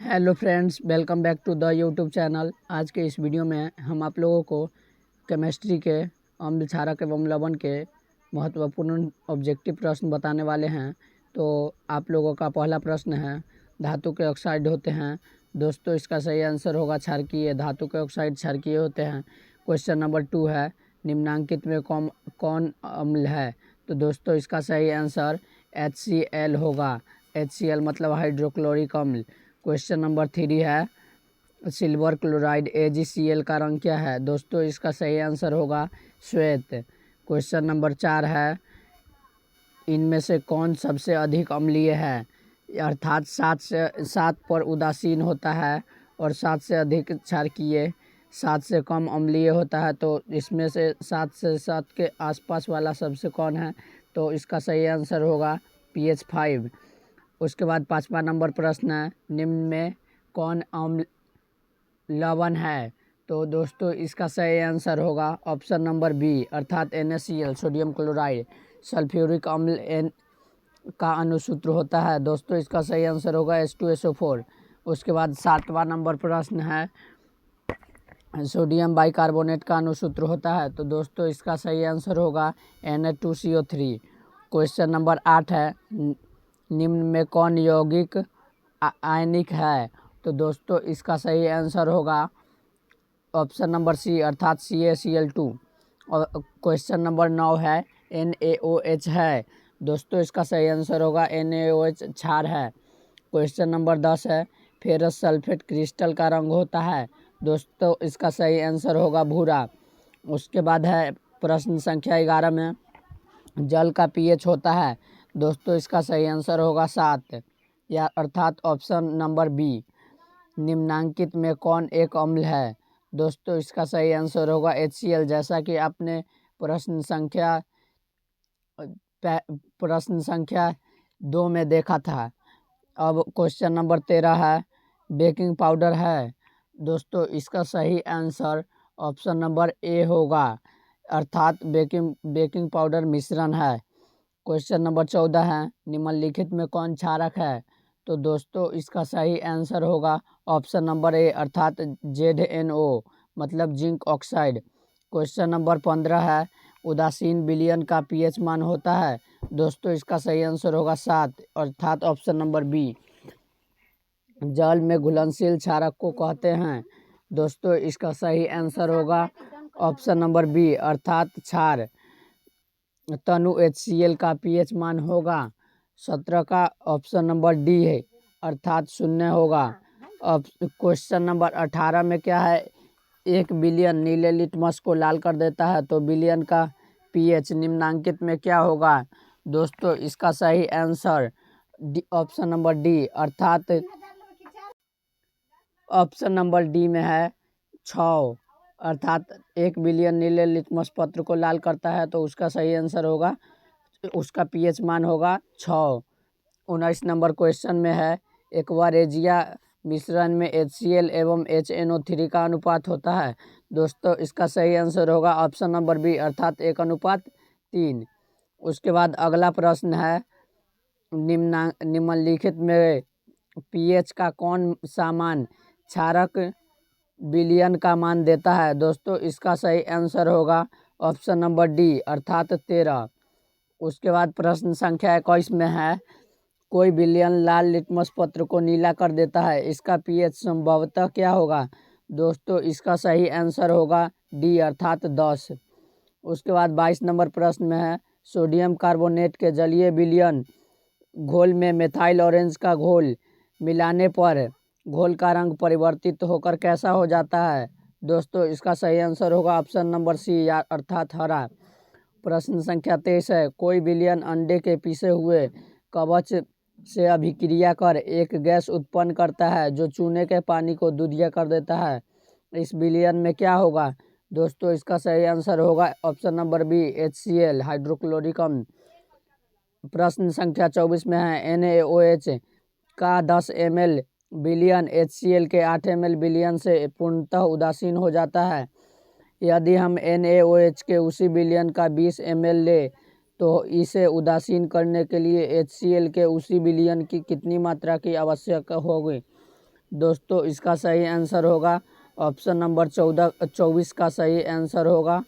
Hello friends, welcome back to the YouTube channel. आज के इस वीडियो में हम आप लोगों को केमिस्ट्री के अम्ल क्षारक एवं लवण के महत्वपूर्ण ऑब्जेक्टिव प्रश्न बताने वाले हैं। तो आप लोगों का पहला प्रश्न है, धातु के ऑक्साइड होते हैं। दोस्तों, इसका सही आंसर होगा क्षारकीय। धातु के ऑक्साइड क्षारकीय होते हैं। क्वेश्चन नंबर 2 है, निम्नांकित में कौन अम्ल है? तो दोस्तों, इसका सही आंसर HCl होगा। HCl मतलब हाइड्रोक्लोरिक अम्ल। क्वेश्चन नंबर 3 है, सिल्वर क्लोराइड AgCl का रंग क्या है? दोस्तों, इसका सही आंसर होगा श्वेत। क्वेश्चन नंबर 4 है, इनमें से कौन सबसे अधिक अम्लीय है? अर्थात 7 पर उदासीन होता है और 7 से अधिक क्षारकीय, 7 से कम अम्लीय होता है। तो इसमें से 7 से 7 के आसपास वाला सबसे कौन है? तो इसका सही आंसर होगा pH 5। उसके बाद 5वां नंबर प्रश्न है, निम्न में कौन अम्ल लवण है? तो दोस्तों, इसका सही आंसर होगा ऑप्शन नंबर बी, अर्थात NaCl सोडियम क्लोराइड। सल्फ्यूरिक अम्ल का अनुसूत्र होता है। दोस्तों, इसका सही आंसर होगा H2SO4। उसके बाद 7वां नंबर प्रश्न है, सोडियम बाइकार्बोनेट का अनुसूत्र होता है। तो दोस्तों, इसका सही आंसर होगा Na2CO3। क्वेश्चन नंबर 8 है, निम्न में कौन यौगिक आयनिक है? तो दोस्तों, इसका सही आंसर होगा ऑप्शन नंबर सी, अर्थात CaCl2। और क्वेश्चन नंबर 9 है, NaOH है। दोस्तों, इसका सही आंसर होगा NaOH क्षार है। क्वेश्चन नंबर 10 है, फेरस सल्फेट क्रिस्टल का रंग होता है। दोस्तों, इसका सही आंसर होगा भूरा। उसके बाद है प्रश्न संख्या 11 में, जल का pH होता है। दोस्तों, इसका सही आंसर होगा 7, या अर्थात ऑप्शन नंबर बी। निम्नांकित में कौन एक अम्ल है? दोस्तों, इसका सही आंसर होगा HCl, जैसा कि आपने प्रश्न संख्या 2 में देखा था। अब क्वेश्चन नंबर 13 है, बेकिंग पाउडर है। दोस्तों, इसका सही आंसर ऑप्शन नंबर ए होगा, अर्थात बेकिंग पाउडर मिश्रण है। क्वेश्चन नंबर 14 है, निम्नलिखित में कौन क्षारक है? तो दोस्तों, इसका सही आंसर होगा ऑप्शन नंबर ए, अर्थात ZNO मतलब जिंक ऑक्साइड। क्वेश्चन नंबर 15 है, उदासीन विलयन का pH मान होता है। दोस्तों, इसका सही आंसर होगा 7, अर्थात ऑप्शन नंबर बी। जल में घुलनशील क्षारक को कहते हैं। दोस्तों, इसका सही आंसर होगा ऑप्शन नंबर बी, अर्थात क्षार। तनु HCl का pH मान होगा 17 का, ऑप्शन नंबर डी है, अर्थात 0 होगा। अब क्वेश्चन नंबर 18 में क्या है, 1 बिलियन नीले लिटमस को लाल कर देता है। तो बिलियन का pH निम्नांकित में क्या होगा? दोस्तों, इसका सही आंसर ऑप्शन नंबर डी, अर्थात ऑप्शन नंबर डी में है 6, अर्थात 1 बिलियन नीले लिटमस पत्र को लाल करता है। तो उसका सही आंसर होगा, उसका pH मान होगा 6। 19 नंबर क्वेश्चन में है, एक्वारेजिया मिश्रण में HCl एवं HNO3 का अनुपात होता है। दोस्तों, इसका सही आंसर होगा ऑप्शन नंबर बी, अर्थात 1:3। उसके बाद अगला प्रश्न है, निम्नलिखित में pH का कौन सा मान क्षारक विलयन का मान देता है? दोस्तों, इसका सही आंसर होगा ऑप्शन नंबर डी, अर्थात 13। उसके बाद प्रश्न संख्या 21 में है, कोई विलयन लाल लिटमस पत्र को नीला कर देता है, इसका pH संभवतः क्या होगा? दोस्तों, इसका सही आंसर होगा डी, अर्थात 10। उसके बाद 22 नंबर प्रश्न में है, सोडियम कार्बोनेट के जलीय विलयन घोल में मेथाइल ऑरेंज का घोल मिलाने पर घोल का रंग परिवर्तित होकर कैसा हो जाता है? दोस्तों, इसका सही आंसर होगा ऑप्शन नंबर सी, या अर्थात हरा। प्रश्न संख्या 23 है, कोई विलयन अंडे के पिसे हुए कवच से अभिक्रिया कर एक गैस उत्पन्न करता है जो चूने के पानी को दूधिया कर देता है। इस विलयन में क्या होगा? दोस्तों, इसका सही आंसर होगा option number B, HCl hydrochloric अम्ल। प्रश्न संख्या 24 में है, NaOH का 10 ml विलयन HCl के 8 ml विलयन से पूर्णतः उदासीन हो जाता है। यदि हम NaOH के उसी विलयन का 20 ml ले तो इसे उदासीन करने के लिए HCl के उसी विलयन की कितनी मात्रा की आवश्यक होगी? दोस्तों इसका सही आंसर होगा ऑप्शन नंबर 24 का सही आंसर होगा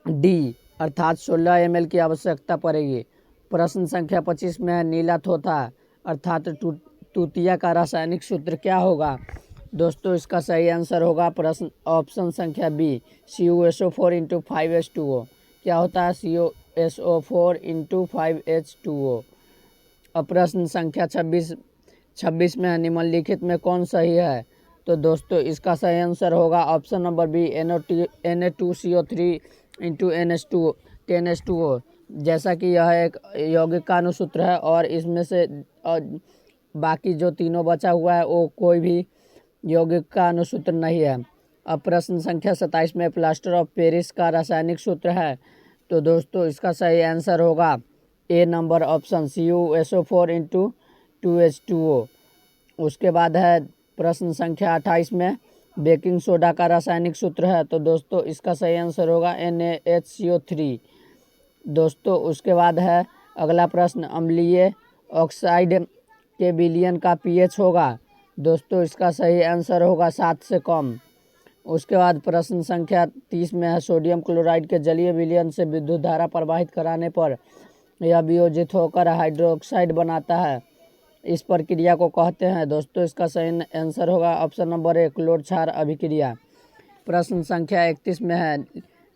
डी, अर्थात 16 ml की आवश्यकता पड़ेगी। प्रश्न संख्या 25 में है नीला थोथा अर्थात तूतिया का रासायनिक सूत्र क्या होगा। दोस्तों इसका सही आंसर होगा प्रश्न ऑप्शन संख्या बी, CuSO4 इंटू 5H2O। क्या होता है CuSO4 इंटू 5H2O। अब प्रश्न संख्या 26 में है निम्नलिखित में कौन सही है। तो दोस्तों इसका सही आंसर होगा option number B, Na2CO3 into NH2O। जैसा कि यह एक यौगिक का अनुसूत्र है और इसमें से बाकी जो तीनों बचा हुआ है वो कोई भी यौगिक का अनुसूत्र नहीं है। अब प्रश्न संख्या 27 में प्लास्टर ऑफ पेरिस का रासायनिक सूत्र है। तो दोस्तों इसका सही आंसर होगा ए number option CuSO4 into 2H2O। उसके बाद है प्रश्न संख्या 28 में बेकिंग सोडा का रासायनिक सूत्र है। तो दोस्तों इसका सही आंसर होगा NaHCO3। दोस्तों उसके बाद है अगला प्रश्न अम्लीय ऑक्साइड के विलयन का pH होगा। दोस्तों इसका सही आंसर होगा 7 से कम। उसके बाद प्रश्न संख्या 30 में है सोडियम क्लोराइड के जलीय विलयन से विद्युत धारा प्रवाहित कराने पर यह वियोजित होकर हाइड्रोक्साइड बनाता है, इस प्रक्रिया को कहते हैं। दोस्तों इसका सही आंसर होगा ऑप्शन नंबर ए, क्लोर क्षार अभिक्रिया। प्रश्न संख्या 31 में है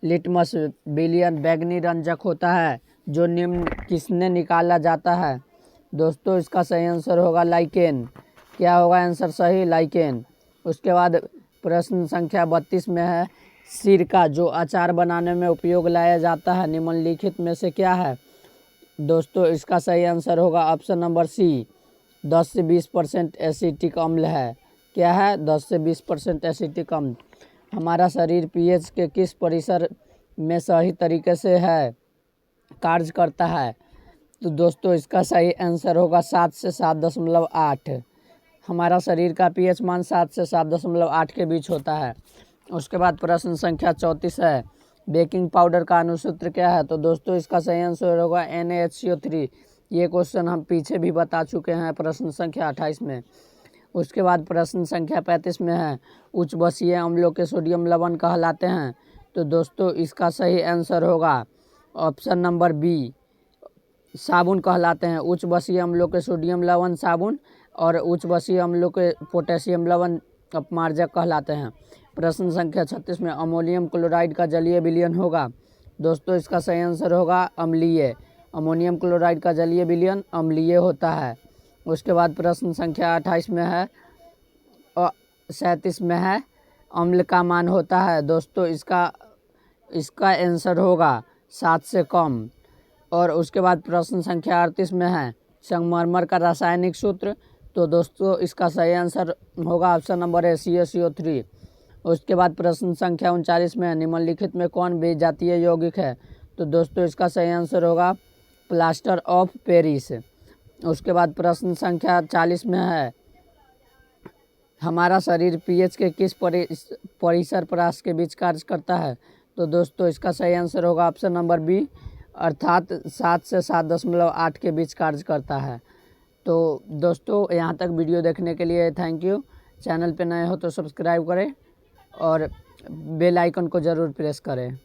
लिटमस विलयन बैंगनी रंजक होता है जो निम्न किसने निकाला जाता है। दोस्तों इसका सही आंसर होगा लाइकेन। क्या होगा आंसर सही, लाइकेन। उसके बाद प्रश्न संख्या 32 में है सिरका जो अचार बनाने में उपयोग लाया जाता है निम्नलिखित में से क्या है। दोस्तों इसका सही आंसर होगा ऑप्शन नंबर सी, 10 से 20% एसिटिक अम्ल है। क्या है, 10 से 20% एसिटिक अम्ल। हमारा शरीर pH के किस परिसर में सही तरीके से है कार्य करता है। तो दोस्तों इसका सही आंसर होगा 7 से 7.8। हमारा शरीर का pH मान 7 से 7.8 के बीच होता है। उसके बाद प्रश्न संख्या 34 है बेकिंग पाउडर का अनुसूत्र क्या है। तो दोस्तों इसका सही आंसर होगा NaHCO3। ये क्वेश्चन हम पीछे भी बता चुके हैं प्रश्न संख्या 28 में। उसके बाद प्रश्न संख्या 35 में है उच्च बसीय अम्लों के सोडियम लवण कहलाते हैं। तो दोस्तों इसका सही आंसर होगा ऑप्शन नंबर बी, साबुन कहलाते हैं। उच्च बसीय अम्लों के सोडियम लवण साबुन और उच्च बसीय अम्लों के पोटेशियम लवण अपमार्जक कहलाते हैं। प्रश्न संख्या 36 में अमोनियम क्लोराइड का जलीय विलयन होगा। दोस्तों इसका सही आंसर होगा अम्लीय। अमोनियम क्लोराइड का जलीय विलयन अम्लीय होता है। उसके बाद प्रश्न संख्या 28 में है 37 में है अम्ल का मान होता है। दोस्तों इसका आंसर होगा 7 से कम। और उसके बाद प्रश्न संख्या 38 में है संगमरमर का रासायनिक सूत्र। तो दोस्तों इसका सही आंसर होगा ऑप्शन नंबर ए, CaCO3। उसके बाद प्रश्न संख्या 39 में है निम्नलिखित में कौन विजातीय यौगिक है। तो दोस्तों इसका सही आंसर होगा प्लास्टर ऑफ पेरिस। उसके बाद प्रश्न संख्या 40 में है हमारा शरीर pH के किस परिसर परास के बीच कार्य करता है। तो दोस्तों इसका सही आंसर होगा ऑप्शन नंबर बी, अर्थात 7 से 7.8 के बीच कार्य करता है। तो दोस्तों यहाँ तक वीडियो देखने के लिए थैंक यू। चैनल पे नए हो तो सब्सक्राइब करें और बेल आइकन को ज़रूर प्रेस करें।